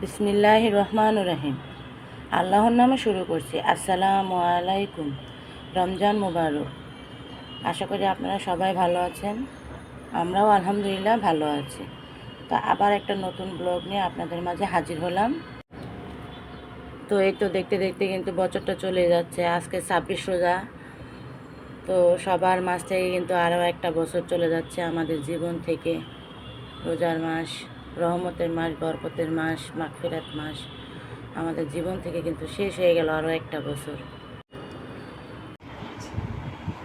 বিসমিল্লাহির রহমানির রহিম। আল্লাহর নামে শুরু করছি। আসসালামু আলাইকুম। রমজান মুবারক। আশা করি আপনারা সবাই ভালো আছেন। আমরাও আলহামদুলিল্লাহ ভালো আছি। তো আবার একটা নতুন ব্লগ নিয়ে আপনাদের মাঝে হাজির হলাম। তো এই তো দেখতে দেখতে কিন্তু বছরটা চলে যাচ্ছে। আজকে 26 রোজা। তো সবার মাস থেকে কিন্তু আরও একটা বছর চলে যাচ্ছে আমাদের জীবন থেকে। রোজার মাস, রহমতের মাস, বরকতের মাস, মাগফিরাত মাস আমাদের জীবন থেকে কিন্তু শেষ হয়ে গেল আরও একটা বছর।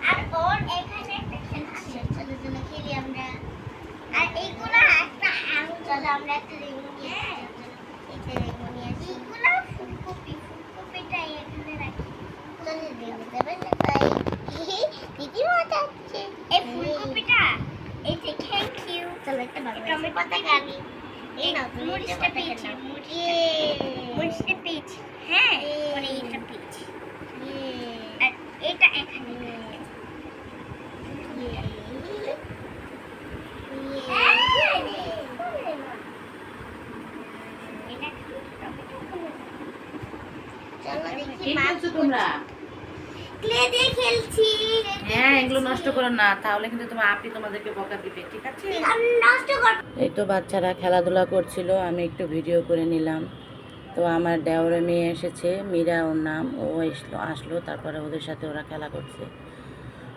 আর ওর এখানে একটা খেলছে, চলো চলো খেলি আমরা। আর এইগুলা একটা আলু, চলো আমরা একটা লেবু নিয়ে আসি। একটা লেবু নিয়ে আসি। এইগুলা ফুলকপিটা এখানে রাখি। চলো লেবু দেবে না ভাই। দিদি মজা হচ্ছে। এই ফুলকপিটা এই যে থ্যাংক ইউ। চলো একটা টমেটো পাতা আনি। এই নাও মরিচটা পেয়েছি। মরিচটা পেয়েছি। হ্যাঁ, পরে এটা পেয়েছি। আর এটা এখানে হ্যাঁ, এগুলো নষ্ট করো না, তাহলে কিন্তু তোমার আপনি তোমাদেরকে বকা দিবে, ঠিক আছে? এই তো বাচ্চারা খেলাধুলা করছিল, আমি একটু ভিডিও করে নিলাম। তো আমার দেওরের মেয়ে এসেছে, মীরা ওর নাম, ও আসলো তারপরে ওদের সাথে ওরা খেলা করছে।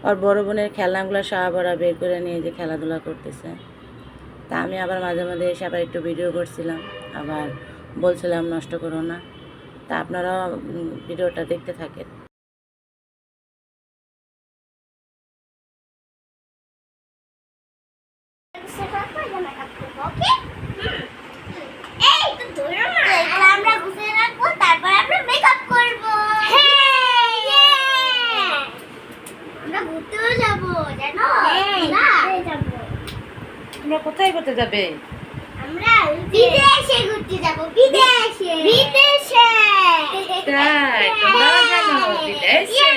আর বড় বোনের খেলনাগুলো সব ওরা বের করে নিয়ে যে খেলাধুলা করতেছে। তা আমি আবার মাঝে মাঝে এসে আবার একটু ভিডিও করছিলাম, আবার বলছিলাম নষ্ট করো না। তা আপনারাও ভিডিওটা দেখতে থাকেন। আমরা গুছিয়ে রাখবো, তারপর আমরা মেকআপ করবো। আমরা ঘুরতেও যাবো, জানো? তোমরা কোথায় করতে যাবে? আমরা বিদেশে ঘুরতে যাবো। বিদেশে বিদেশে তাই তোমরাও জানো বিদেশে?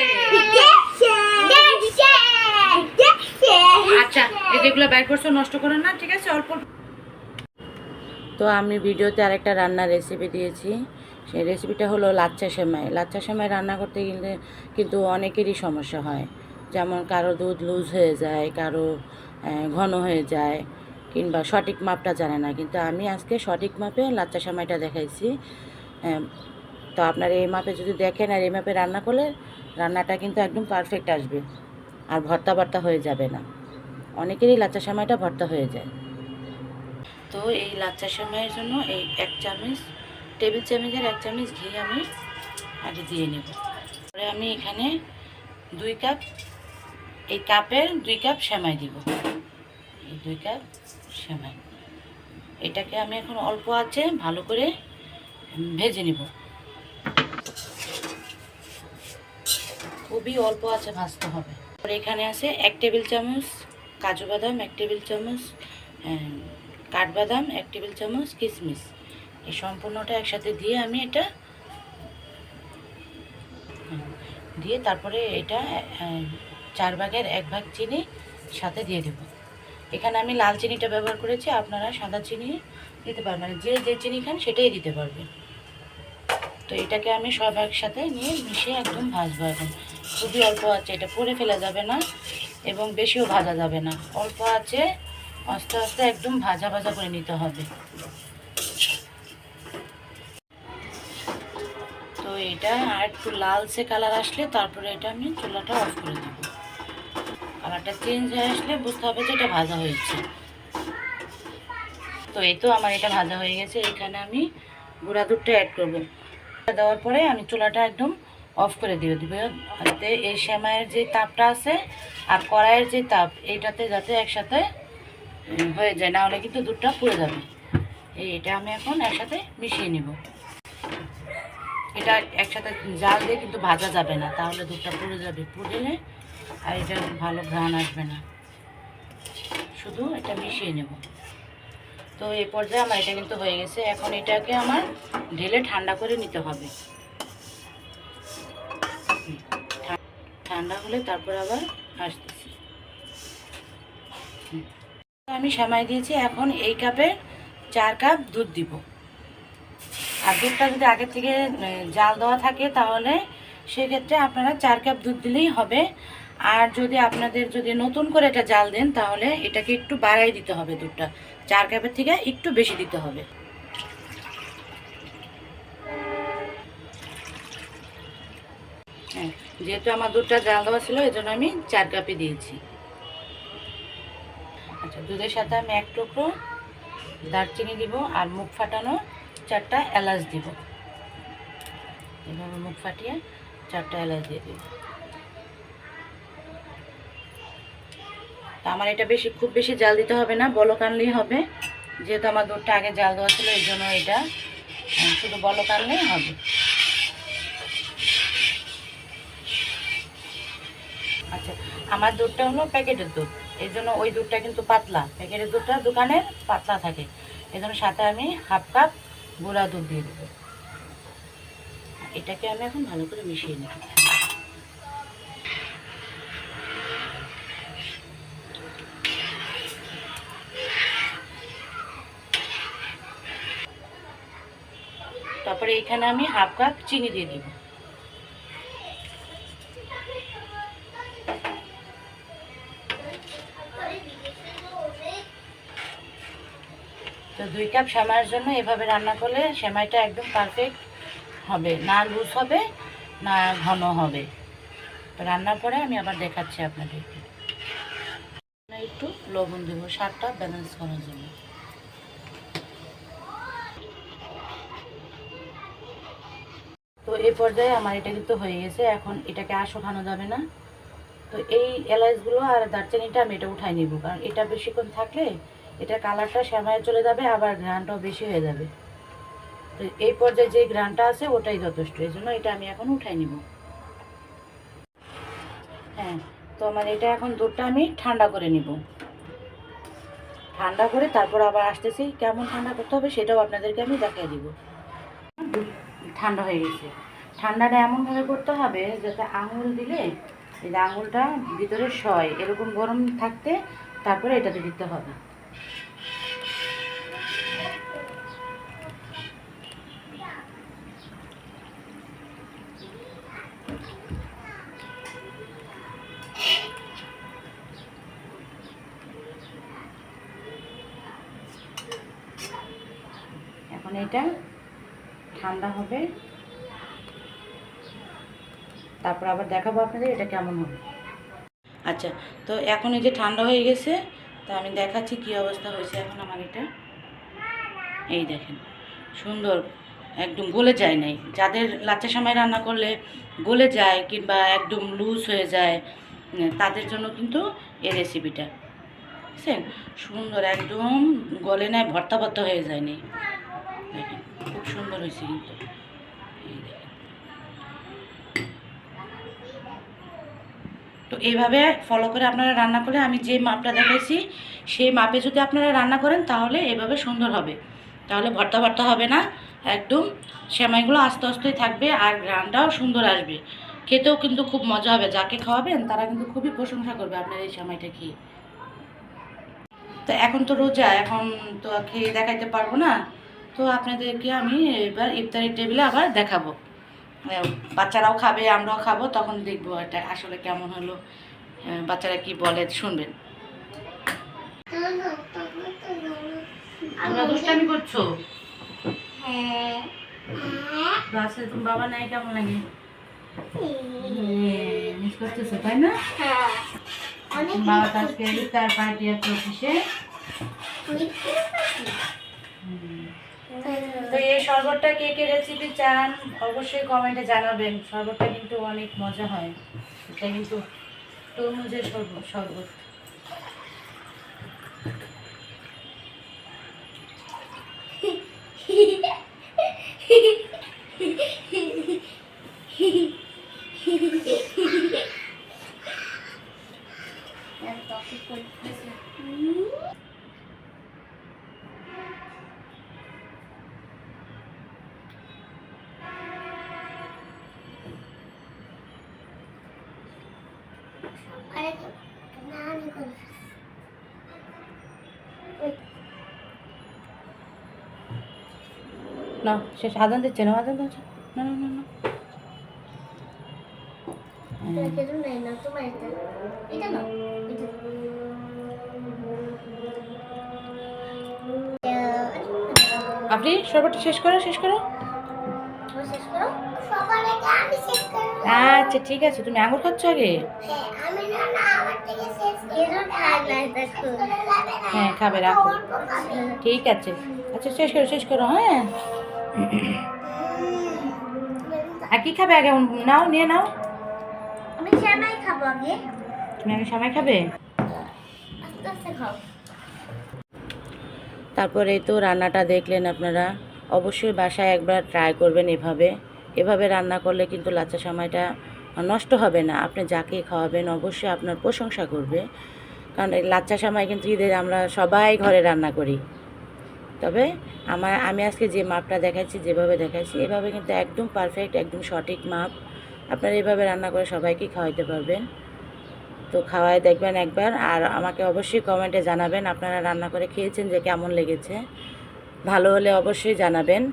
আচ্ছা, এই যেগুলো বাইর করছো নষ্ট করো না, ঠিক আছে? অল্প। তো আমি ভিডিওতে আরেকটা রান্নার রেসিপি দিয়েছি। সেই রেসিপিটা হলো লাচ্ছা সেমাই। লাচ্ছা সেমাই রান্না করতে গেলে কিন্তু অনেকেরই সমস্যা হয়, যেমন কারো দুধ লুজ হয়ে যায়, কারো ঘন হয়ে যায়, কিংবা সঠিক মাপটা জানে না। কিন্তু আমি আজকে সঠিক মাপে লাচ্ছা সেমাইটা দেখাইছি। তো আপনারা এই মাপে যদি দেখেন আর এই মাপে রান্না করলে রান্নাটা কিন্তু একদম পারফেক্ট আসবে, আর ভর্তা ভর্তা হয়ে যাবে না। অনেকেরই লাচ্ছা সেমাইটা ভর্তা হয়ে যায়। তো এই লাচ্ছা সেমাইয়ের জন্য এই 1 চামচ, টেবিল চামচের 1 চামচ ঘি আমি আগে দিয়ে নেব। পরে আমি এখানে 2 কাপ, এই কাপের 2 কাপ সেমাই দিব। এই 2 কাপ সেমাই, এটাকে আমি এখন অল্প আছে ভালো করে ভেজে নিব। খুবই অল্প আছে ভাজতে হবে। পরে এখানে আছে 1 টেবিল চামচ কাজু বাদাম, 1 টেবিল চামচ কাঠবাদাম, 1 টেবিল চামচ কিশমিশ। এই সম্পূর্ণটা একসাথে দিয়ে আমি এটা দিয়ে তারপরে এটা 4 ভাগের 1 ভাগ চিনি সাথে দিয়ে দেব। এখানে আমি লাল চিনিটা ব্যবহার করেছি, আপনারা সাদা চিনি দিতে পারবেন, মানে যে যে চিনি খান সেটাই দিতে পারবেন। তো এটাকে আমি সব একসাথে নিয়ে মিশিয়ে একদম ভাজবো। এখন খুবই অল্প আছে, এটা পুড়ে ফেলা যাবে না এবং বেশিও ভাজা যাবে না, অল্প আছে আস্তে আস্তে একদম ভাজা ভাজা করে নিতে হবে। তো এটা আর একটু লালচে কালার আসলে তারপরে এটা আমি চুলাটা অফ করে দেব। কালারটা চেঞ্জ হয়ে আসলে বুঝতে হবে যে এটা ভাজা হয়েছে। তো এই তো আমার এটা ভাজা হয়ে গেছে। এখানে আমি গুঁড়া দুধটা অ্যাড করব। দেওয়ার পরে আমি চুলাটা একদম অফ করে দিয়ে দিব, যাতে এই সেমাইয়ের যে তাপটা আছে আর কড়াইয়ের যে তাপ এইটাতে যাতে একসাথে হয়ে যায়, না হলে কিন্তু দুধটা পুড়ে যাবে। এটা আমি এখন একসাথে মিশিয়ে নিব। এটা একসাথে জাল দিয়ে কিন্তু ভাজা যাবে না, তাহলে দুধটা পুড়ে যাবে, পুড়লে আর এটা ভালো ঘ্রাণ আসবে না। শুধু এটা মিশিয়ে নেব। তো এই পর্যায়ে আমার এটা কিন্তু হয়ে গেছে। এখন এটাকে আমার ঢেলে ঠান্ডা করে নিতে হবে। ঠান্ডা হলে তারপর আবার আসতেছি। আমি সেমাই দিয়েছি, এখন এই কাপে 4 কাপ দুধ দিব। আর দুধটা যদি আগে থেকে জাল দেওয়া থাকে তাহলে সেক্ষেত্রে আপনারা 4 কাপ দুধ দিলেই হবে। আর যদি আপনাদের যদি নতুন করে এটা জাল দেন তাহলে এটাকে একটু বাড়াই দিতে হবে, দুধটা 4 কাপের থেকে একটু বেশি দিতে হবে। হ্যাঁ, যেহেতু আমার দুধটা জাল দেওয়া ছিল এই জন্য আমি 4 কাপই দিয়েছি। আচ্ছা, দুধের সাথে আমি 1 টুকরো দারচিনি দিব আর মুখ ফাটানো 4টা এলাচ দিব। এভাবে মুখ ফাটিয়ে 4টা এলাচ দিয়ে দিব। তো আমার এটা খুব বেশি জাল দিতে হবে না, বলক আনলেই হবে। যেহেতু আমার দুধটা আগে জাল দেওয়া ছিল এই জন্য এটা শুধু বলক আনলেই হবে। আচ্ছা, আমার দুধটা হলো প্যাকেটের দুধ, এই জন্য ওই দুধটা কিন্তু পাতলা, প্যাকেটের দুধটা দোকানের পাতলা থাকে, এই জন্য সাথে আমি 1/2 কাপ গুঁড়া দুধ দিয়ে দেবো। এটাকে আমি এখন ভালো করে মিশিয়ে নিই। তারপরে এখানে আমি 1/2 কাপ চিনি দিয়ে দিব। তো 2 কাপ সেমাইয়ের জন্য এভাবে রান্না করলে সেমাইটা একদম পারফেক্ট হবে, না লুজ হবে না ঘন হবে। তো রান্নার পরে আমি আবার দেখাচ্ছি আপনাদেরকে। একটু লবণ দেবো স্বাদটা ব্যালেন্স করার জন্য। তো এই পর্যায়ে আমার এটা কিন্তু হয়ে গেছে, এখন এটাকে আর শোকানো যাবে না। তো এই এলাচগুলো আর দারচিনিটা আমি এটা উঠাই নিব, কারণ এটা বেশিক্ষণ থাকলে এটা কালারটা সেমাইয়ে চলে যাবে, আবার ঘ্রাণটাও বেশি হয়ে যাবে। তো এই পর্যায়ে যে ঘ্রাণটা আছে ওটাই যথেষ্ট, এই জন্য এটা আমি এখন উঠাই নিব। হ্যাঁ, তো আমার এটা এখন দুধটা আমি ঠান্ডা করে নিব। ঠান্ডা করে তারপর আবার আসতেছি, কেমন ঠান্ডা করতে হবে সেটাও আপনাদেরকে আমি দেখিয়ে দিব। ঠান্ডা হয়ে গেছে। ঠান্ডাটা এমনভাবে করতে হবে যাতে আঙুল দিলে এই যে আঙুলটা ভিতরে সয়, এরকম গরম থাকতে তারপরে এটাতে দিতে হবে। এখন এটা ঠান্ডা হবে, তারপর আবার দেখাবো আপনাদের এটা কেমন হবে। আচ্ছা, তো এখন এই যে ঠান্ডা হয়ে গেছে, তো আমি দেখাচ্ছি কি অবস্থা হয়েছে এখন আমার এটা। এই দেখেন, সুন্দর একদম গলে যায় নাই। যাদের লাচ্চা সেমাই রান্না করলে গলে যায় কিংবা একদম লুজ হয়ে যায় তাদের জন্য কিন্তু এই রেসিপিটা, বুঝছেন, সুন্দর একদম গলে নেয়, ভর্তা ভর্তা হয়ে যায়নি। দেখেন খুব সুন্দর হয়েছে কিন্তু। এই দেখেন, তো এইভাবে ফলো করে আপনারা রান্না করলে আমি যে মাপটা দেখাইছি সেই মাপে যদি আপনারা রান্না করেন তাহলে এভাবে সুন্দর হবে, তাহলে ভর্তা ভর্তা হবে না, একদম সেমাইগুলো আস্তে আস্তেই থাকবে আর গ্রানটাও সুন্দর আসবে, খেতেও কিন্তু খুব মজা হবে। যাকে খাওয়াবেন তারা কিন্তু খুবই প্রশংসা করবে আপনার এই সেমাইটা খেয়ে। তো এখন তো রোজা, এখন তো খেয়ে দেখাইতে পারবো না, তো আপনাদেরকে আমি এবার ইফতারের টেবিলে আবার দেখাবো। বাচ্চারাও খাবে, আমরাও খাবো, তখন দেখবো এটা আসলে কেমন হলো, বাচ্চারা কি বলে শুনবেন। তোমরা দুষ্টামি করছো? ক্লাসে তোমার বাবা নাই, কেমন লাগে? মিস করতেছো তাই না? বাবা তো আজকে ইফতার পার্টি আছে অফিসে। তো এই শরবতটা কে কে রেসিপি চান অবশ্যই কমেন্টে জানাবেন। শরবতটা কিন্তু অনেক মজা হয়, এটা কিন্তু তরমুজের শরবত। না শেষ, আদান দিচ্ছে না, আদান দিচ্ছে না, না না না। কেটে নেই না তোমার এটা না আপনি শরবতটা শেষ করো, শেষ করো। শেষ করো সবার আগে আমি শেষ করব। আচ্ছা ঠিক আছে, তুমি আঙুর খাচ্ছ আগে? হ্যাঁ আমি না না আমার থেকে শেষ করব। খাই না দেখো। হ্যাঁ খাবে, রাখো। ঠিক আছে, আচ্ছা শেষ করো, শেষ করো। হ্যাঁ আর কি খাবে আগে? নাও, নিয়ে নাও। আমি সেমাই খাবো আগে। তুমি আগে সময় খাবে? আস্তে আস্তে খাও। তারপরে তো রান্নাটা দেখলেন আপনারা, অবশ্যই বাসায় একবার ট্রাই করবেন এভাবে। এভাবে রান্না করলে কিন্তু লাচ্চা সময়টা নষ্ট হবে না। আপনি যাকে খাওয়াবেন অবশ্যই আপনার প্রশংসা করবে, কারণ এই লাচ্চা সময় কিন্তু ঈদের আমরা সবাই ঘরে রান্না করি। তবে আমি আজকে যে মাপটা দেখাচ্ছি, যেভাবে দেখাচ্ছি, এভাবে কিন্তু একদম পারফেক্ট, একদম সঠিক মাপ। আপনারা এভাবে রান্না করে সবাইকে খাওয়াইতে পারবেন। তো খাওয়াই দেখবেন একবার, আর আমাকে অবশ্যই কমেন্টে জানাবেন আপনারা রান্না করে খেয়েছেন যে কেমন লেগেছে। ভালো হলে অবশ্যই জানাবেন।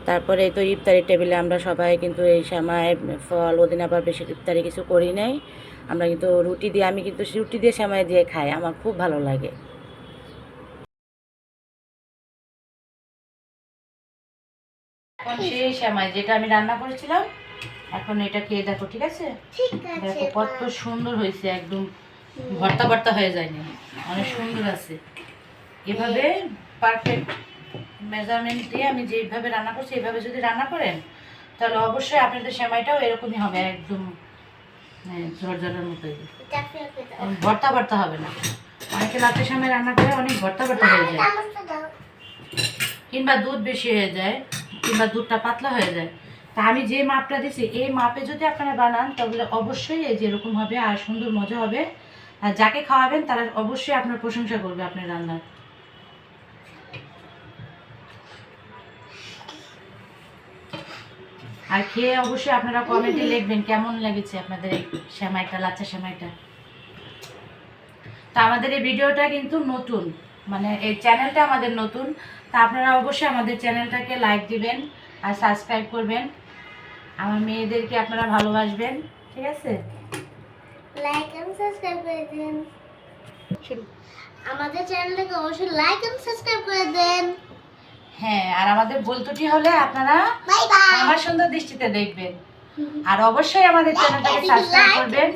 তারপরে এই তো ইফতারি টেবিলে আমরা সবাই কিন্তু এই সেমাই, ফল, ওদিন আবার বেশি ইফতারি কিছু করি নাই। আমরা কিন্তু রুটি দিয়ে, আমি কিন্তু রুটি দিয়ে সেমাই দিয়ে খাই, আমার খুব ভালো লাগে। এখন সেই সেমাই যেটা আমি রান্না করেছিলাম, এখন এটা খেয়ে দেখো, ঠিক আছে? ঠিক আছে। দেখো কত সুন্দর হয়েছে, একদম ভর্তা ভর্তা হয়ে যায়নি, অনেক সুন্দর আছে। এভাবে পারফেক্ট মেজারমেন্ট দিয়ে আমি যেভাবে রান্না করছি, এইভাবে যদি রান্না করেন তাহলে অবশ্যই আপনাদের সেমাইটাও এরকমই হবে, একদম ঝরঝরের মতো। ভর্তা ভর্তা হবে না। অনেকে লাচ্চা সেমাই রান্না করে অনেক ভর্তা ভর্তা হয়ে যায়, কিংবা দুধ বেশি হয়ে যায়, কিংবা দুধটা পাতলা হয়ে যায়। তা আমি যে মাপটা দিছি, এই মাপে যদি আপনারা বানান তাহলে অবশ্যই এই যেরকম হবে আর সুন্দর মজা হবে। আর যাকে খাওয়াবেন তারা অবশ্যই আপনার প্রশংসা করবে আপনার রান্নার। আর খেয়ে অবশ্যই আপনারা কমেন্টে লিখবেন কেমন লেগেছে আপনাদের এই সেমাইটা, লাচ্চা সেমাইটা। তা আমাদের এই ভিডিওটা কিন্তু নতুন, মানে এই চ্যানেলটা আমাদের নতুন। তা আপনারা অবশ্যই আমাদের চ্যানেলটাকে লাইক দিবেন আর সাবস্ক্রাইব করবেন। আমার মেয়েদেরকে আপনারা ভালোবাসবেন, ঠিক আছে? লাইক এন্ড সাবস্ক্রাইব করে দিন। আমাদের চ্যানেলটাকে অবশ্যই লাইক এন্ড সাবস্ক্রাইব করে দেন। হ্যাঁ, আর আমাদের ভুল ত্রুটি হলে আপনারা বাই বাই। আমার সুন্দর দৃষ্টিতে দেখবেন। আর অবশ্যই আমাদের চ্যানেলটাকে সাবস্ক্রাইব করবেন,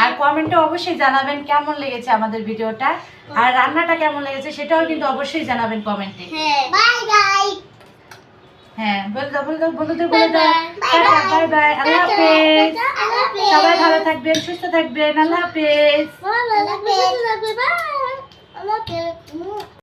আর কমেন্টে অবশ্যই জানাবেন কেমন লেগেছে আমাদের ভিডিওটা, আর রান্নাটা কেমন লেগেছে সেটাও কিন্তু অবশ্যই জানাবেন কমেন্টে। হ্যাঁ বাই বাই। হ্যাঁ বলে দাও, বলে দাও, বন্ধুদের বলে দাও। বাই বাই, আল্লাহ হাফেজ। সবাই ভালো থাকবেন, সুস্থ থাকবেন। আল্লাহ হাফেজ। আল্লাহ হাফেজ। বাই। আল্লাহ হাফেজ।